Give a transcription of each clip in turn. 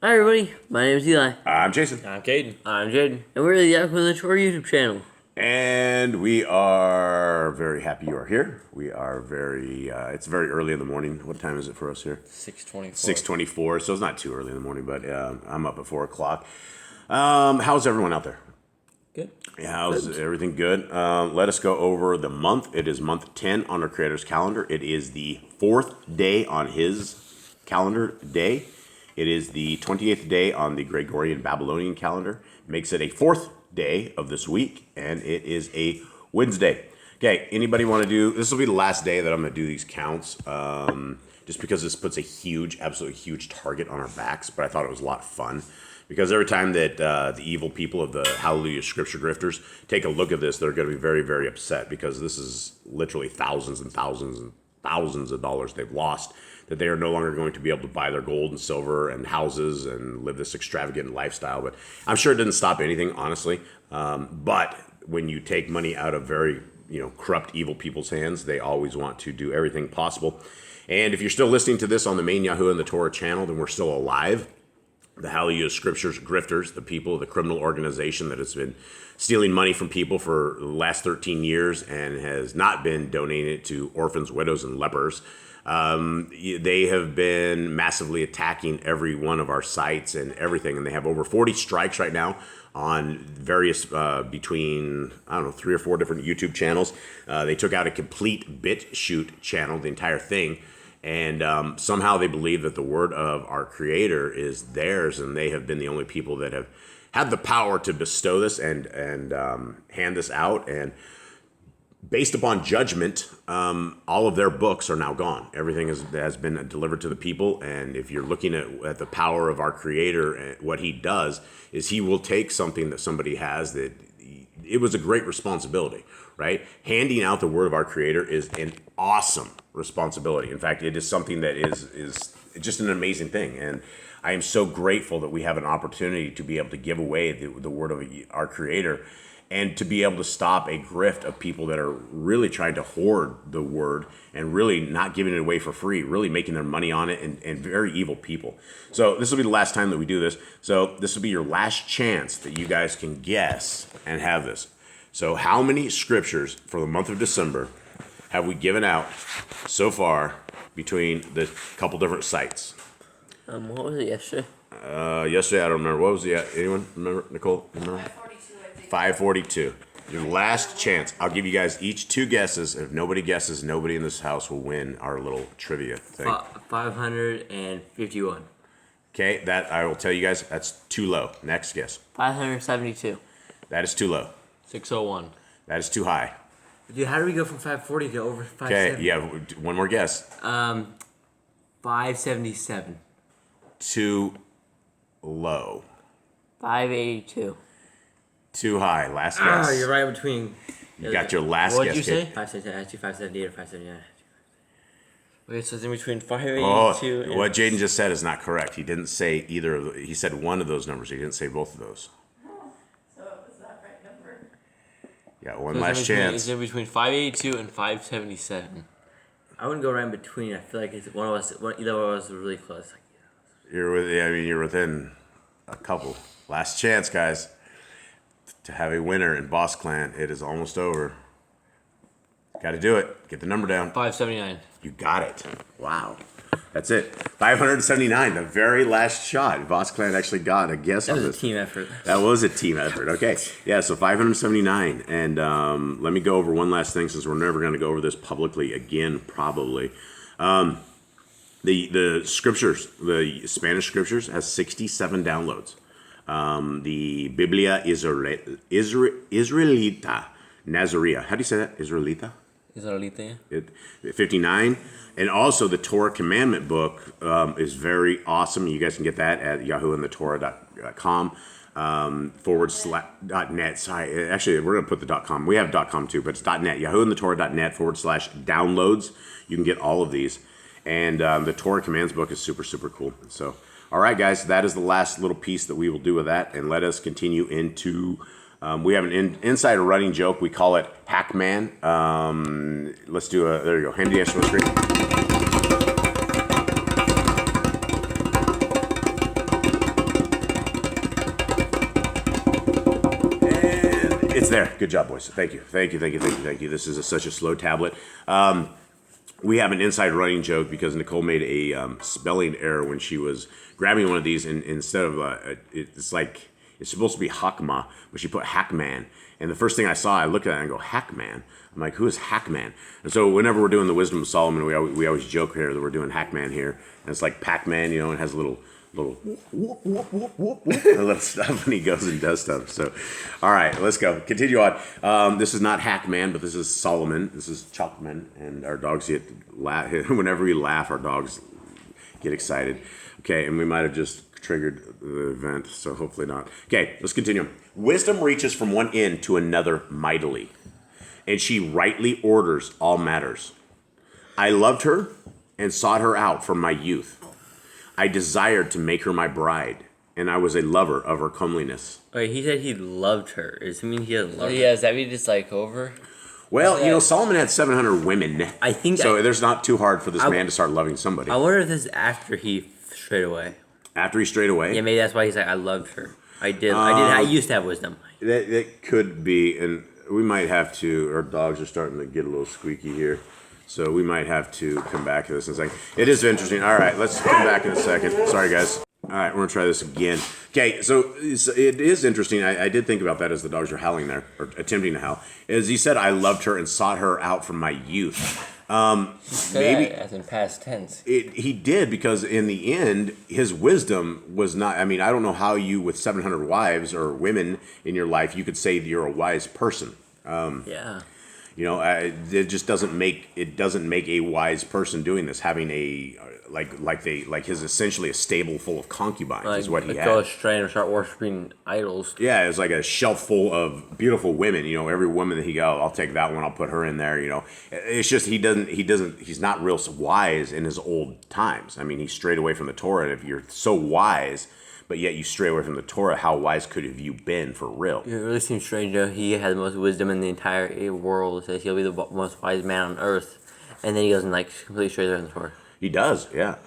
Hi everybody, my name is Eli. I'm Jason. I'm Caden. I'm Jaden. And we're the Yah Scriptures Apps YouTube channel. And we are very happy you are here. We are it's very early in the morning. What time is it for us here? 6:24. 6:24, so it's not too early in the morning, but I'm up at 4 o'clock. How's everyone out there? Good. Yeah, how's everything good? Let us go over the month. It is month 10 on our Creator's calendar. It is the 4th day on His calendar day. It is the 28th day on the Gregorian Babylonian calendar. Makes it a 4th day of this week, and it is a Wednesday. Okay, anybody want to do, this will be the last day that I'm going to do these counts, just because this puts a huge, absolutely huge target on our backs, but I thought it was a lot of fun. Because every time that the evil people of the Hallelujah Scripture Grifters take a look at this, they're going to be very, very upset, because this is literally thousands and thousands and thousands of dollars they've lost, that they are no longer going to be able to buy their gold and silver and houses and live this extravagant lifestyle. But I'm sure it didn't stop anything, honestly. But when you take money out of very, corrupt, evil people's hands, they always want to do everything possible. And if you're still listening to this on the main Yahoo and the Torah channel, then we're still alive. The Hallelujah Scriptures Grifters, the people, the criminal organization that has been stealing money from people for the last 13 years and has not been donating it to orphans, widows, and lepers. They have been massively attacking every one of our sites and everything, and they have over 40 strikes right now on various, between, 3 or 4 different YouTube channels. They took out a complete BitChute channel, the entire thing. And somehow they believe that the word of our Creator is theirs, and they have been the only people that have had the power to bestow this and hand this out. And based upon judgment, all of their books are now gone. Everything has been delivered to the people. And if you're looking at the power of our Creator, what He does is He will take something that somebody has that it was a great responsibility, right? Handing out the word of our Creator is an awesome responsibility. In fact, it is something that is just an amazing thing. And I am so grateful that we have an opportunity to be able to give away the word of our Creator, and to be able to stop a grift of people that are really trying to hoard the word and really not giving it away for free, really making their money on it, and very evil people. So this will be the last time that we do this. So this will be your last chance that you guys can guess and have this. So how many scriptures for the month of December have we given out so far between the couple different sites? What was it yesterday? Yesterday, I don't remember. What was the, anyone remember? Nicole, remember? 542, I think. 542. Your last chance. I'll give you guys each 2 guesses. If nobody guesses, nobody in this house will win our little trivia thing. 551. Okay, that I will tell you guys, that's too low. Next guess. 572. That is too low. 601. That is too high. Dude, how do we go from 540 to over 570? Okay, yeah, one more guess. 577. Too low. 582. Too high. Last guess. You're right between. You got your last What guess. did you say? 578, 578, or 579. Okay, so it's in between 582 Oh, and. what Jaden just said is not correct. He didn't say either of He said one of those numbers. He didn't say both of those. So it was that right number. Yeah, one So last chance. It's in between 582 and 577. I wouldn't go right in between. I feel like it's one of us. Either one of us is really close. You're within a couple. Last chance, guys, to have a winner in Boss Clan. It is almost over. Got to do it. Get the number down. 579. You got it. Wow. That's it. 579, the very last shot. Boss Clan actually got a guess That on was a this. team effort. That was a team effort. Okay. Yeah, so 579. And let me go over one last thing, since we're never going to go over this publicly again, probably. The scriptures, the Spanish scriptures, has 67 downloads. The Biblia Israelita Nazarea. How do you say that? Israelita? Israelita. 59. And also the Torah commandment book is very awesome. You guys can get that at yahooandthetorah.com /.net. Sorry, actually, we're going to put the .com. We have .com too, but it's .net. yahooandthetorah.net /downloads. You can get all of these. And the Torah commands book is super, super cool. So, all right, guys, that is the last little piece that we will do with that. And let us continue into... we have an insider running joke. We call it Hackman. Let's do a... There you go. Handy ash on the screen. there. Good job, boys. Thank you. Thank you. This is such a slow tablet. We have an inside running joke because Nicole made a spelling error when she was grabbing one of these, and instead of it's supposed to be Hakma, but she put Hackman. And the first thing I saw, I looked at it and I go, Hackman? I'm like, who is Hackman? And so whenever we're doing the Wisdom of Solomon, we always joke here that we're doing Hackman here. And it's like Pac-Man, you know, it has a little whoop, whoop, whoop, whoop, whoop, and little stuff when he goes and does stuff. So, all right, let's go. Continue on. This is not Hackman, but this is Solomon. This is Chalkman, and our dogs whenever we laugh, our dogs get excited. Okay, and we might have just triggered the event, so hopefully not. Okay, let's continue. Wisdom reaches from one end to another mightily, and she rightly orders all matters. I loved her and sought her out from my youth. I desired to make her my bride, and I was a lover of her comeliness. Wait, he said he loved her. Does it mean he doesn't love her? Yeah, does that mean it's like over? Well, you know, Solomon had 700 women. I think so. There's not too hard for this man to start loving somebody. I wonder if this is after he strayed away. After he strayed away? Yeah, maybe that's why he's like, I loved her. I used to have wisdom. That could be, and we might have to, our dogs are starting to get a little squeaky here. So we might have to come back to this in a second. It is interesting. All right, let's come back in a second. Sorry, guys. All right, we're going to try this again. Okay, so it is interesting. I did think about that as the dogs were howling there, or attempting to howl. As he said, I loved her and sought her out from my youth. Maybe as in past tense. He did, because in the end, his wisdom was not. I mean, I don't know how you, with 700 wives or women in your life, you could say that you're a wise person. Yeah. You know, it just doesn't make a wise person doing this, having a like his essentially a stable full of concubines is what he had. Go astray and start worshiping idols. Yeah, it was like a shelf full of beautiful women. You know, every woman that he got, I'll take that one, I'll put her in there. You know, it's just he's not real wise in his old times. I mean, he strayed away from the Torah. And if you're so wise, but yet you stray away from the Torah, how wise could have you been for real? It really seems strange, though. He has the most wisdom in the entire world. It says he'll be the most wise man on earth. And then he goes and completely strays away from the Torah. He does, yeah.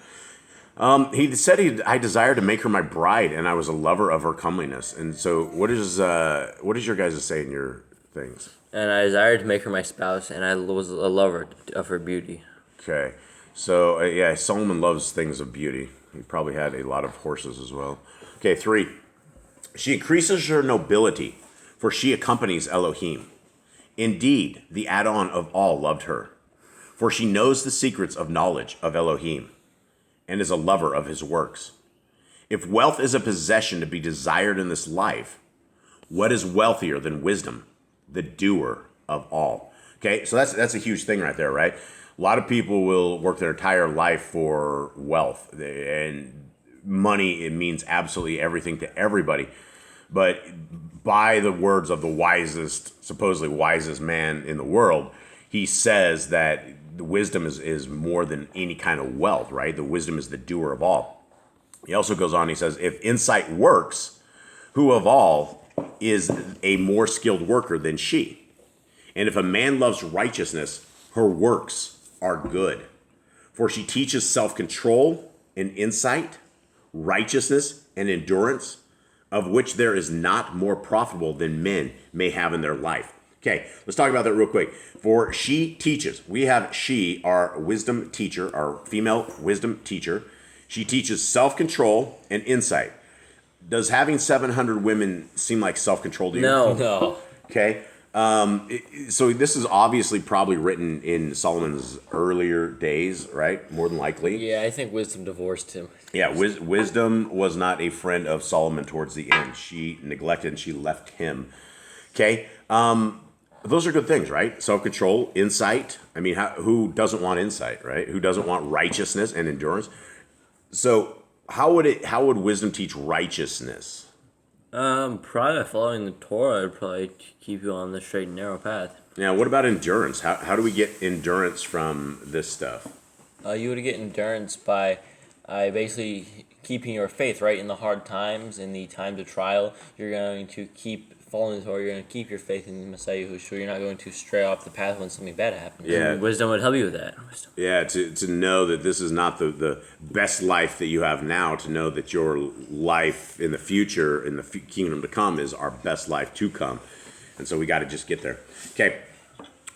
He said I desired to make her my bride, and I was a lover of her comeliness. And so what does your guys say in your things? And I desired to make her my spouse, and I was a lover of her beauty. Okay. So, yeah, Solomon loves things of beauty. He probably had a lot of horses as well. Okay, 3. She increases her nobility, for she accompanies Elohim. Indeed, the add-on of all loved her, for she knows the secrets of knowledge of Elohim, and is a lover of his works. If wealth is a possession to be desired in this life, what is wealthier than wisdom, the doer of all? Okay, so that's a huge thing right there, right? A lot of people will work their entire life for wealth, and money, it means absolutely everything to everybody. But by the words of the supposedly wisest man in the world, he says that the wisdom is more than any kind of wealth, right? The wisdom is the doer of all. He also goes on, he says, if insight works, who of all is a more skilled worker than she? And if a man loves righteousness, her works are good. For she teaches self-control and insight, righteousness and endurance, of which there is not more profitable than men may have in their life. Okay, let's talk about that real quick. For she teaches. We have she, our wisdom teacher, our female wisdom teacher. She teaches self-control and insight. Does having 700 women seem like self-control to you? No. Okay. So this is obviously probably written in Solomon's earlier days, right? More than likely. Yeah, I think wisdom divorced him. Yeah, wisdom was not a friend of Solomon towards the end. She neglected and she left him. Okay. Those are good things, right? Self-control, insight. I mean, who doesn't want insight, right? Who doesn't want righteousness and endurance? So how would wisdom teach righteousness? Probably following the Torah would probably keep you on the straight and narrow path. Now, what about endurance? How do we get endurance from this stuff? You would get endurance by basically keeping your faith, right? In the hard times, in the times of trial, you're going to keep following the Torah. You're going to keep your faith in the Messiah, who you're not going to stray off the path when something bad happens. Yeah, and wisdom would help you with that. Wisdom. Yeah, to know that this is not the best life that you have now. To know that your life in the future, in the kingdom to come, is our best life to come. And so we got to just get there. Okay.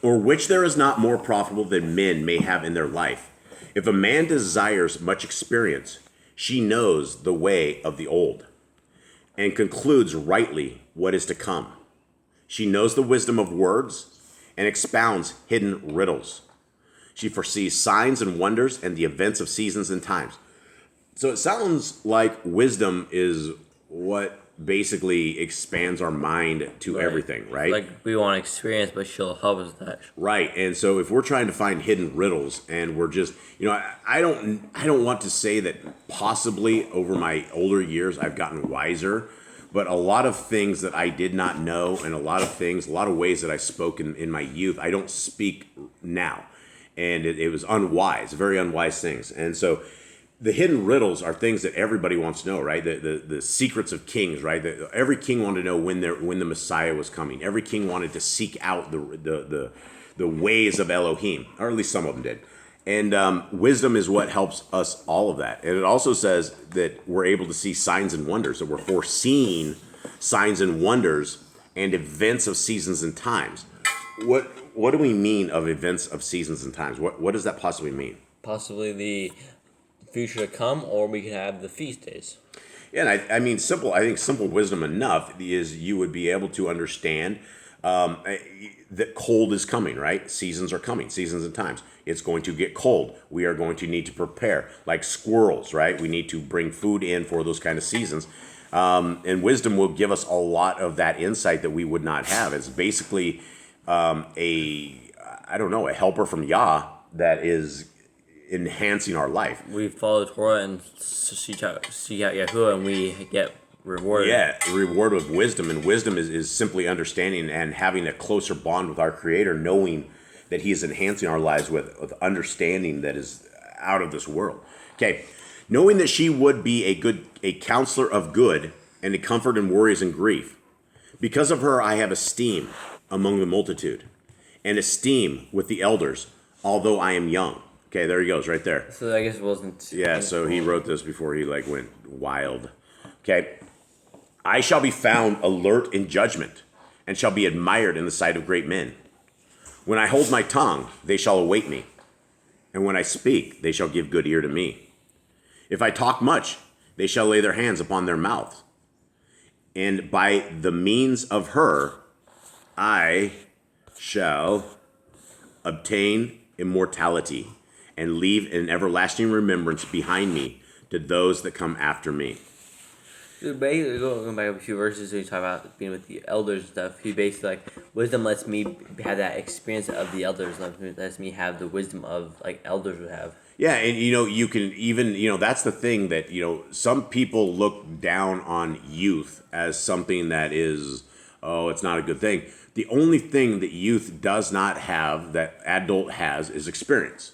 Or which there is not more profitable than men may have in their life. If a man desires much experience, she knows the way of the old, and concludes rightly what is to come. She knows the wisdom of words, and expounds hidden riddles. She foresees signs and wonders and the events of seasons and times. So it sounds like wisdom is what basically expands our mind to everything, right? Like we want experience, but she'll help us with that. Right. And so if we're trying to find hidden riddles and we're just, I don't want to say that possibly over my older years I've gotten wiser, but a lot of things that I did not know and a lot of ways that I spoke in my youth, I don't speak now. And it was unwise, very unwise things. And so the hidden riddles are things that everybody wants to know, right? The secrets of kings, right? Every king wanted to know when the Messiah was coming. Every king wanted to seek out the ways of Elohim, or at least some of them did. And wisdom is what helps us all of that. And it also says that we're able to see signs and wonders, that we're foreseeing signs and wonders and events of seasons and times. What do we mean of events of seasons and times? What does that possibly mean? Possibly the future to come, or we could have the feast days. Yeah, and I mean, simple. I think simple wisdom enough is you would be able to understand that cold is coming, right? Seasons are coming, seasons and times. It's going to get cold. We are going to need to prepare, like squirrels, right? We need to bring food in for those kind of seasons. And wisdom will give us a lot of that insight that we would not have. It's basically a helper from Yah that is enhancing our life. We follow Torah and seek out Yahuwah, and we get rewarded. Yeah, reward of wisdom. And wisdom is simply understanding and having a closer bond with our Creator, knowing that He is enhancing our lives with understanding that is out of this world. Okay, knowing that she would be a counselor of good and a comfort in worries and grief. Because of her I have esteem among the multitude, and esteem with the elders, although I am young. Okay, there he goes, right there. So I guess it wasn't... Yeah, so he wrote this before he went wild. Okay. I shall be found alert in judgment, and shall be admired in the sight of great men. When I hold my tongue, they shall await me, and when I speak, they shall give good ear to me. If I talk much, they shall lay their hands upon their mouths. And by the means of her, I shall obtain immortality, and leave an everlasting remembrance behind me to those that come after me. Basically, going back a few verses, we talk about being with the elders and stuff. He basically wisdom lets me have that experience of the elders, lets me have the wisdom of elders would have. Yeah, and you can even that's the thing that some people look down on youth as something that is it's not a good thing. The only thing that youth does not have that adult has is experience.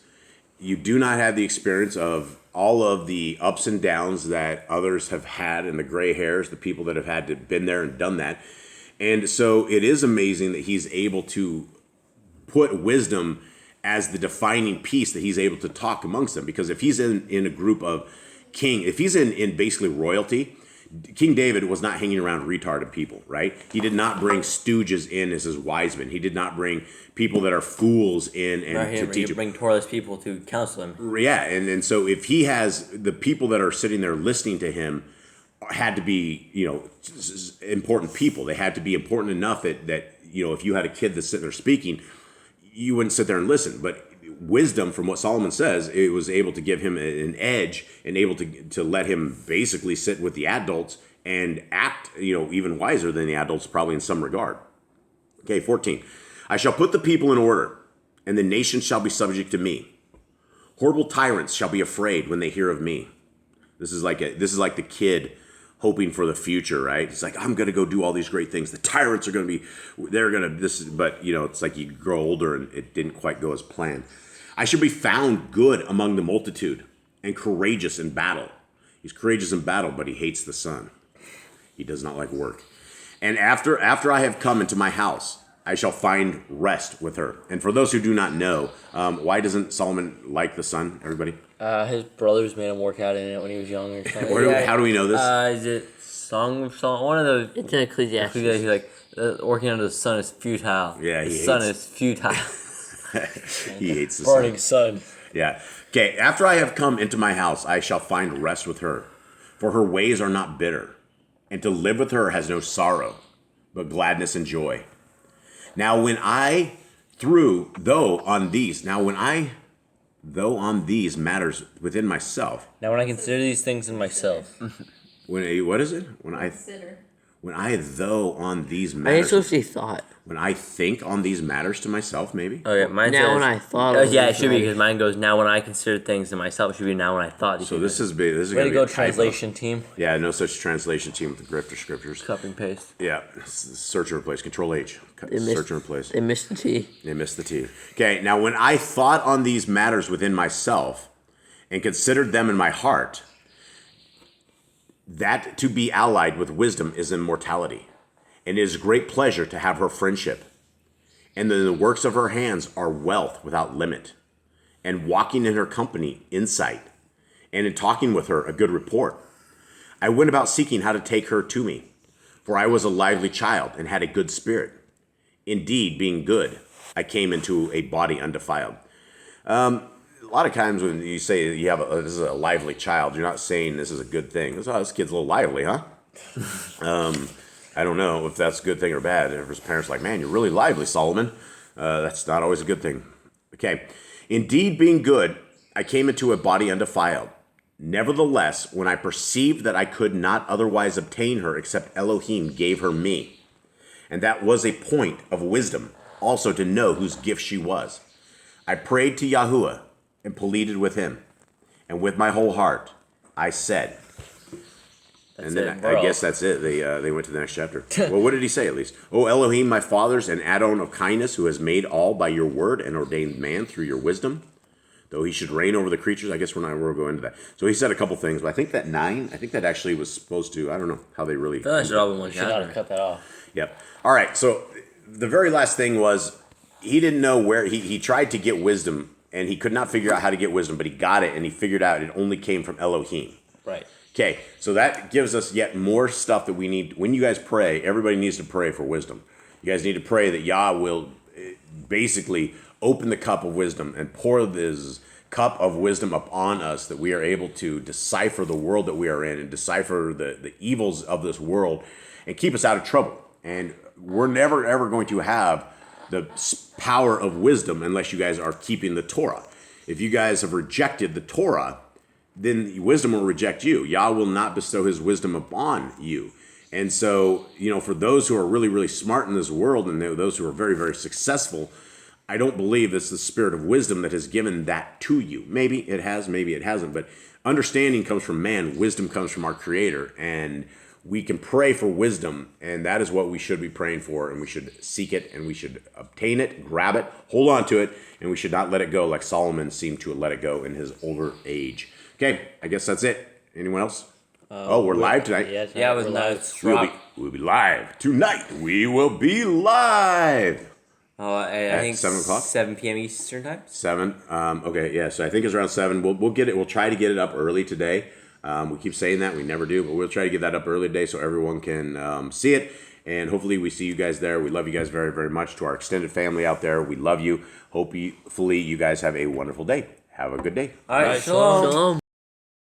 You do not have the experience of all of the ups and downs that others have had, and the gray hairs, the people that have had to been there and done that. And so it is amazing that he's able to put wisdom as the defining piece, that he's able to talk amongst them. Because if he's in a group of if he's in basically royalty, King David was not hanging around retarded people, right? He did not bring stooges in as his wise men. He did not bring people that are fools in to teach him. Bring Torah's people to counsel him. Yeah, and so if he has the people that are sitting there listening to him had to be, important people. They had to be important enough that if you had a kid that's sitting there speaking, you wouldn't sit there and listen. But wisdom, from what Solomon says, it was able to give him an edge and able to let him basically sit with the adults and act, even wiser than the adults probably in some regard. Okay, 14. I shall put the people in order, and the nations shall be subject to me. Horrible tyrants shall be afraid when they hear of me. This is like the kid hoping for the future, right? It's like, I'm going to go do all these great things. The tyrants are going to be, but it's like you grow older and it didn't quite go as planned. I shall be found good among the multitude and courageous in battle. He's courageous in battle, but he hates the sun. He does not like work. And after I have come into my house, I shall find rest with her. And for those who do not know, why doesn't Solomon like the sun, everybody? His brothers made him work out in it when he was young or something. How do we know this? Is it Song of Solomon. One of those. It's in Ecclesiastes. He's like, working under the sun is futile. Yeah, the he sun hates- is futile. He hates the Burning sun. sun. Yeah. Okay, after I have come into my house, I shall find rest with her, for her ways are not bitter, and to live with her has no sorrow, but gladness and joy. Now when though on these matters within myself, Now, when I consider these things in myself, what is it? Consider. When I though on these I think matters, it's supposed to be thought. when I think on these matters to myself, maybe. Oh yeah, mine Now says. when I thought Oh, of yeah, it these should be matters. because mine goes now when I consider things to myself. It should be now when I thought. So this is big. This is way gonna to be go, a typo. translation team. Yeah, no such translation team with the Grifter Scriptures. copy and paste. Yeah, search and replace. Control H. They missed- Search and replace. They missed the T. They missed the T. Okay, now when I thought on these matters within myself and considered them in my heart, that to be allied with wisdom is immortality, and it is great pleasure to have her friendship. And the works of her hands are wealth without limit, and walking in her company, insight, and in talking with her, a good report. I went about seeking how to take her to me, for I was a lively child and had a good spirit. Indeed, being good, I came into a body undefiled. A lot of times when you say you have this is a lively child, you're not saying this is a good thing. Oh, this kid's a little lively, huh? I don't know if that's a good thing or bad. If his parents are like, man, you're really lively, Solomon. That's not always a good thing. Okay. Indeed, being good, I came into a body undefiled. Nevertheless, when I perceived that I could not otherwise obtain her except Elohim gave her me, and that was a point of wisdom, also to know whose gift she was, I prayed to Yahuwah and pleaded with him, and with my whole heart I said. That's And then it, I bro. guess that's it. They went to the next chapter. Well, what did he say at least? O Elohim, my fathers, and Adon of kindness, who has made all by your word and ordained man through your wisdom, though he should reign over the creatures. I guess we'll go into that. So he said a couple things, but I think that 9, I think that actually was supposed to, I don't know how they really. I feel like that should all be one Should not have chapter. cut that off. Yep. All right. So the very last thing was he didn't know where he tried to get wisdom and he could not figure out how to get wisdom, but he got it and he figured out it only came from Elohim. Right. Okay, so that gives us yet more stuff that we need. When you guys pray, everybody needs to pray for wisdom. You guys need to pray that Yah will basically open the cup of wisdom and pour this cup of wisdom upon us, that we are able to decipher the world that we are in and decipher the evils of this world and keep us out of trouble. And we're never, ever going to have the power of wisdom unless you guys are keeping the Torah. If you guys have rejected the Torah, then wisdom will reject you. Yah will not bestow his wisdom upon you. And so, for those who are really, really smart in this world and those who are very, very successful, I don't believe it's the spirit of wisdom that has given that to you. Maybe it has, maybe it hasn't. But understanding comes from man. Wisdom comes from our Creator. And we can pray for wisdom, and that is what we should be praying for, and we should seek it, and we should obtain it, grab it, hold on to it, and we should not let it go like Solomon seemed to let it go in his older age. Okay, I guess that's it. Anyone else? We're live tonight. Yeah, it was nice. We'll be live tonight. We will be live. I think 7 o'clock? 7 p.m. Eastern time. 7. Okay, yeah. So I think it's around 7. We'll get it. We'll try to get it up early today. We keep saying that, we never do, but we'll try to get that up early today so everyone can see it. And hopefully we see you guys there. We love you guys very, very much. To our extended family out there, we love you. Hopefully you guys have a wonderful day. Have a good day. All right, shalom. Shalom.